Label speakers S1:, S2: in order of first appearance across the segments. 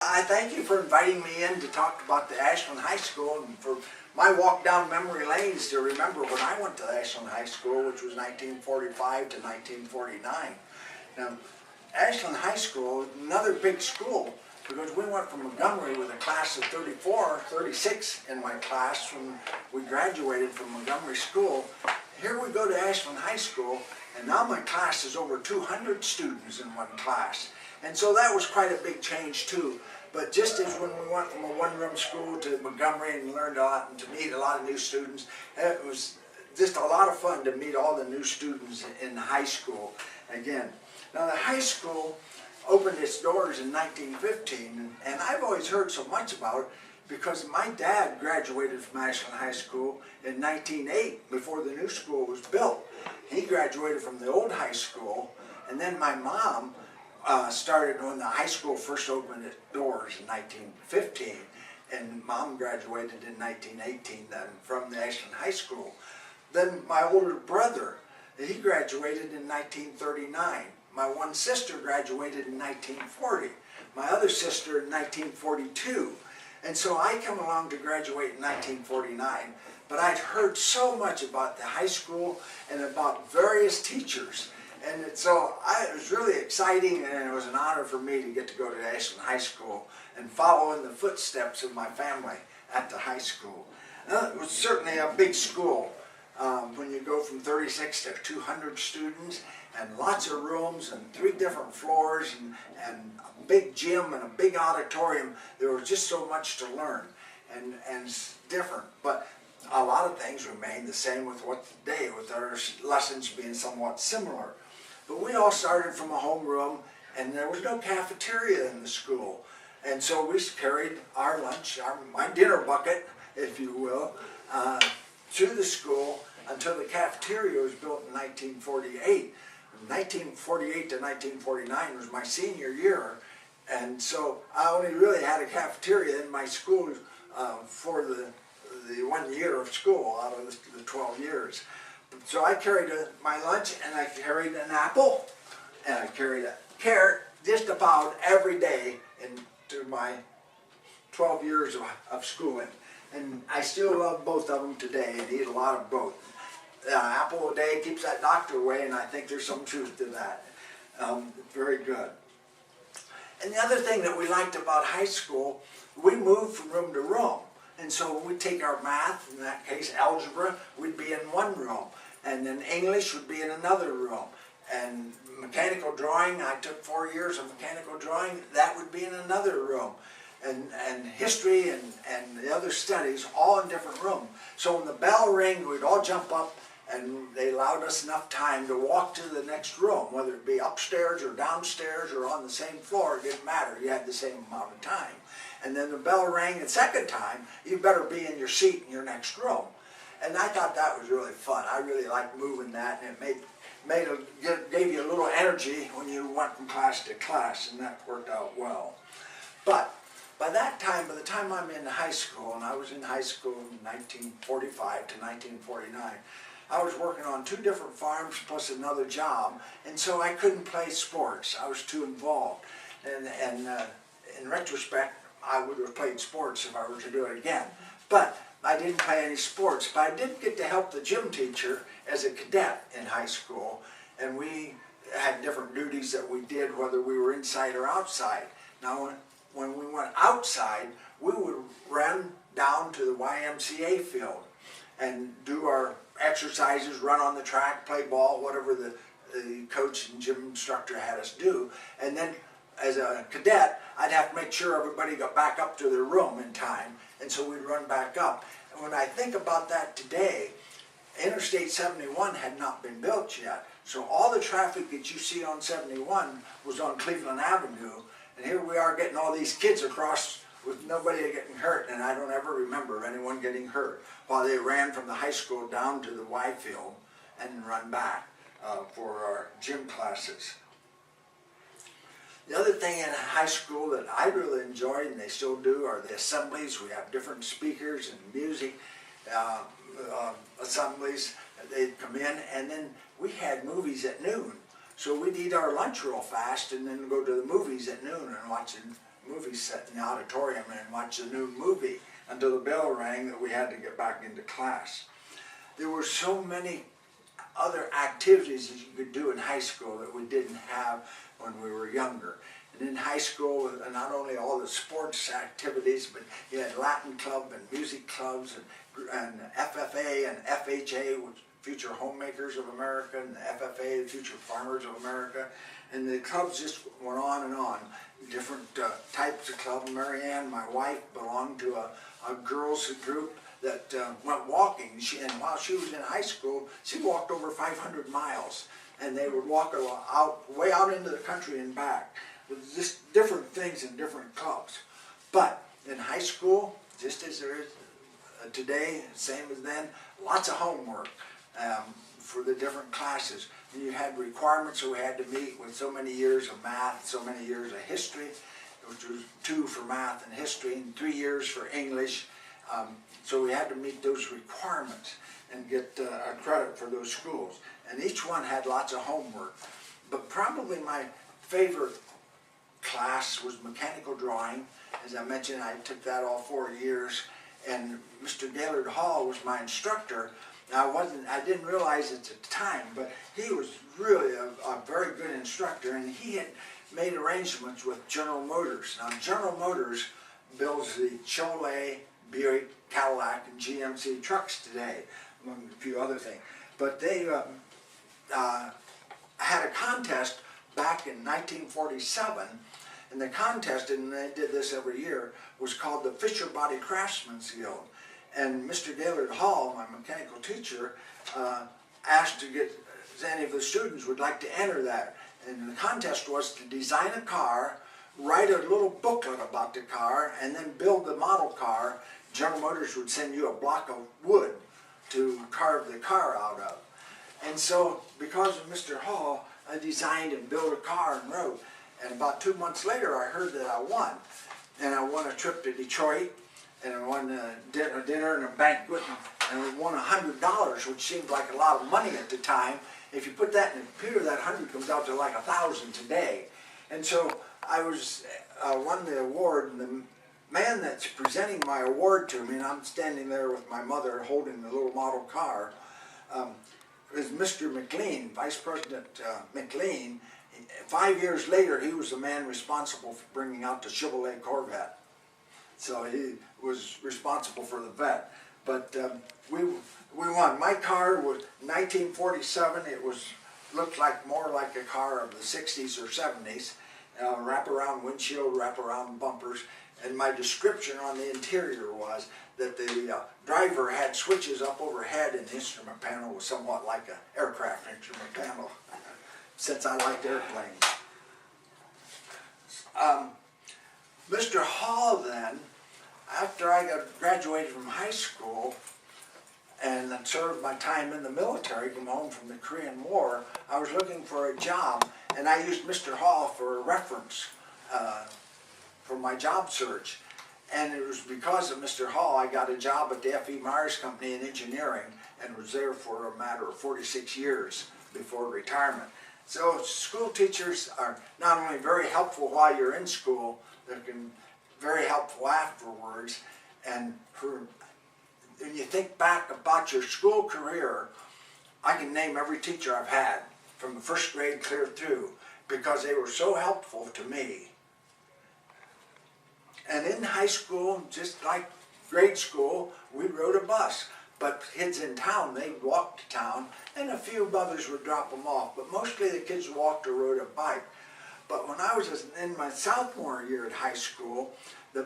S1: I thank you for inviting me in to talk about the Ashland High School and for my walk down memory lanes to remember when I went to Ashland High School, which was 1945 to 1949. Now, Ashland High School, another big school, because we went from Montgomery with a class of 36 in my class when we graduated from Montgomery School. Here we go to Ashland High School, and now my class is over 200 students in one class. And so that was quite a big change too. But just as when we went from a one-room school to Montgomery and learned a lot and to meet a lot of new students, it was just a lot of fun to meet all the new students in high school again. Now the high school opened its doors in 1915, and I've always heard so much about it because my dad graduated from Ashland High School in 1908, before the new school was built. He graduated from the old high school, and then my mom started when the high school first opened its doors in 1915, and Mom graduated in 1918 then from the Ashland High School. Then my older brother, he graduated in 1939. My one sister graduated in 1940. My other sister in 1942. And so I come along to graduate in 1949, but I'd heard so much about the high school and about various teachers. And so it was really exciting, and it was an honor for me to get to go to Ashland High School and follow in the footsteps of my family at the high school. It was certainly a big school when you go from 36 to 200 students and lots of rooms and 3 different floors and a big gym and a big auditorium. There was just so much to learn, and it's different. But a lot of things remained the same with what today, with our lessons being somewhat similar. But we all started from a homeroom, and there was no cafeteria in the school. And so we carried our lunch, my dinner bucket, if you will, to the school until the cafeteria was built in 1948. From 1948 to 1949 was my senior year, and so I only really had a cafeteria in my school for the 1 year of school out of the 12 years. So I carried my lunch, and I carried an apple, and I carried a carrot just about every day into my 12 years of schooling. And I still love both of them today and eat a lot of both. An apple a day keeps that doctor away, and I think there's some truth to that. Very good. And the other thing that we liked about high school, we moved from room to room. And so we'd take our math, in that case algebra, we'd be in one room. And then English would be in another room. And mechanical drawing, I took 4 years of mechanical drawing, that would be in another room. And history and the other studies, all in different rooms. So when the bell rang, we'd all jump up, and they allowed us enough time to walk to the next room, whether it be upstairs or downstairs or on the same floor, it didn't matter, you had the same amount of time. And then the bell rang the second time, you better be in your seat in your next room. And I thought that was really fun. I really liked moving that, and it gave you a little energy when you went from class to class, and that worked out well. But by that time, by the time I'm in high school, and I was in high school in 1945 to 1949, I was working on 2 different farms plus another job, and so I couldn't play sports. I was too involved. And in retrospect, I would have played sports if I were to do it again. But I didn't play any sports. But I did get to help the gym teacher as a cadet in high school, and we had different duties that we did, whether we were inside or outside. Now, when we went outside, we would run down to the YMCA field and do our exercises, run on the track, play ball, whatever the coach and gym instructor had us do. And then as a cadet, I'd have to make sure everybody got back up to their room in time, and so we'd run back up. And when I think about that today, Interstate 71 had not been built yet, so all the traffic that you see on 71 was on Cleveland Avenue, and here we are getting all these kids across with nobody getting hurt, and I don't ever remember anyone getting hurt, while they ran from the high school down to the Y field and run back for our gym classes. The other thing in high school that I really enjoyed, and they still do, are the assemblies. We have different speakers and music assemblies. They'd come in, and then we had movies at noon. So we'd eat our lunch real fast and then go to the movies at noon and watch movie set in the auditorium and watch a new movie until the bell rang that we had to get back into class. There were so many other activities that you could do in high school that we didn't have when we were younger. And in high school, not only all the sports activities, but you had Latin club and music clubs and FFA and FHA, which Future Homemakers of America, and the FFA, the Future Farmers of America. And the clubs just went on and on. Different types of clubs. Mary Ann, my wife, belonged to a girls group that went walking. And while she was in high school, she walked over 500 miles. And they would walk way out into the country and back. With just different things in different clubs. But in high school, just as there is today, same as then, lots of homework for the different classes. And you had requirements, so we had to meet with so many years of math, so many years of history, which was 2 for math and history, and 3 years for English. So we had to meet those requirements and get a credit for those schools. And each one had lots of homework. But probably my favorite class was mechanical drawing. As I mentioned, I took that all 4 years, and Mr. Gaylord Hall was my instructor. Now, I didn't realize it at the time, but he was really a very good instructor, and he had made arrangements with General Motors. Now, General Motors builds the Chevrolet, Buick, Cadillac, and GMC trucks today, among a few other things. But they had a contest back in 1947, and the contest, and they did this every year, was called the Fisher Body Craftsman's Guild. And Mr. Gaylord Hall, my mechanical teacher, asked to get if any of the students would like to enter that. And the contest was to design a car, write a little booklet about the car, and then build the model car. General Motors would send you a block of wood to carve the car out of. And so, because of Mr. Hall, I designed and built a car and wrote. And about 2 months later, I heard that I won. And I won a trip to Detroit, and I won a dinner and a banquet, and I won $100, which seemed like a lot of money at the time. If you put that in a computer, that 100 comes out to like 1,000 today. And so I won the award, and the man that's presenting my award to me, and I'm standing there with my mother holding the little model car, is Mr. McLean, Vice President McLean. 5 years later, he was the man responsible for bringing out the Chevrolet Corvette. So he was responsible for the vet. But we won. My car was 1947. It looked like more like a car of the 60s or 70s. Wraparound windshield, wraparound bumpers. And my description on the interior was that the driver had switches up overhead, and the instrument panel was somewhat like an aircraft instrument panel, since I liked airplanes. Mr. Hall then, after I graduated from high school and then served my time in the military, came home from the Korean War, I was looking for a job, and I used Mr. Hall for a reference for my job search. And it was because of Mr. Hall I got a job at the F.E. Myers Company in engineering, and was there for a matter of 46 years before retirement. So school teachers are not only very helpful while you're in school, they can be very helpful afterwards. And when you think back about your school career, I can name every teacher I've had from the first grade clear through, because they were so helpful to me. And in high school, just like grade school, we rode a bus. But kids in town, they walked to town, and a few mothers would drop them off. But mostly the kids walked or rode a bike. But when I was in my sophomore year at high school, the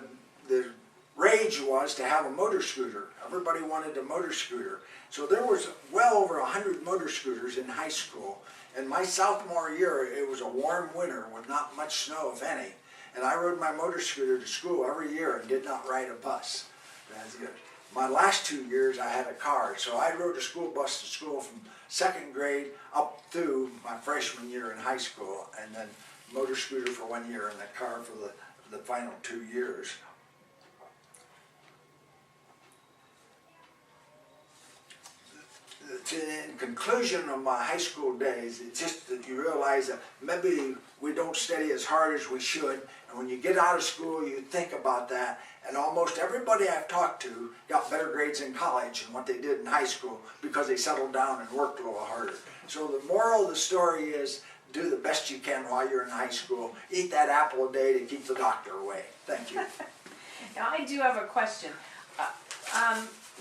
S1: rage was to have a motor scooter. Everybody wanted a motor scooter. So there was well over 100 motor scooters in high school. And my sophomore year, it was a warm winter with not much snow, if any. And I rode my motor scooter to school every year and did not ride a bus. That's good. My last 2 years, I had a car, so I rode a school bus to school from second grade up through my freshman year in high school, and then motor scooter for 1 year and the car for the final 2 years. in conclusion of my high school days, it's just that you realize that maybe we don't study as hard as we should, and when you get out of school, you think about that, and almost everybody I've talked to got better grades in college than what they did in high school because they settled down and worked a little harder. So the moral of the story is, do the best you can while you're in high school. Eat that apple a day to keep the doctor away. Thank you.
S2: Now, I do have a question.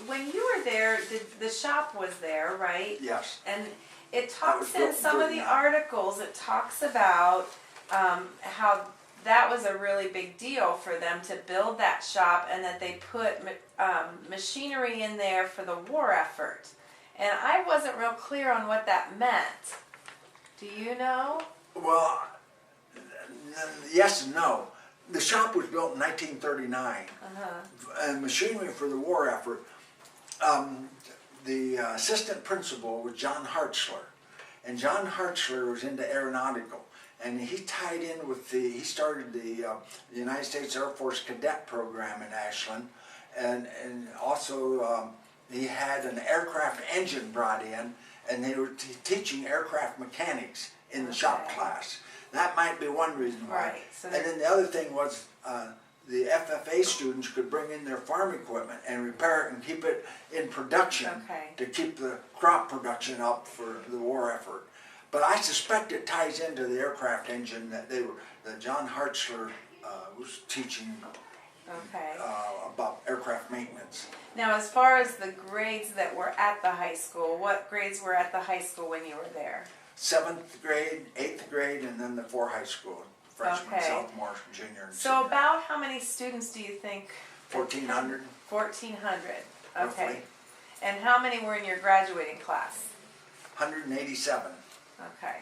S2: When you were there, the shop was there, right?
S1: Yes.
S2: And it talks in
S1: built
S2: some of the articles, it talks about how that was a really big deal for them to build that shop, and that they put machinery in there for the war effort. And I wasn't real clear on what that meant. Do you know?
S1: Well, yes and no. The shop was built in 1939, and machinery for the war effort. The assistant principal was John Hartzler, and John Hartzler was into aeronautical, and he tied in with he started the United States Air Force cadet program in Ashland, and also he had an aircraft engine brought in, and they were teaching aircraft mechanics in the shop class. That might be one reason why.
S2: Right. So
S1: and then the other thing was the FFA students could bring in their farm equipment and repair it and keep it in production to keep the crop production up for the war effort. But I suspect it ties into the aircraft engine that John Hartzler was teaching about aircraft maintenance.
S2: Now, as far as the grades that were at the high school, what grades were at the high school when you were there?
S1: 7th grade, 8th grade, and then the 4 high school. Freshman, sophomore, junior, and
S2: So
S1: senior.
S2: about how many students do you think?
S1: 1,400.
S2: 1,400, okay.
S1: Roughly.
S2: And how many were in your graduating class?
S1: 187.
S2: Okay.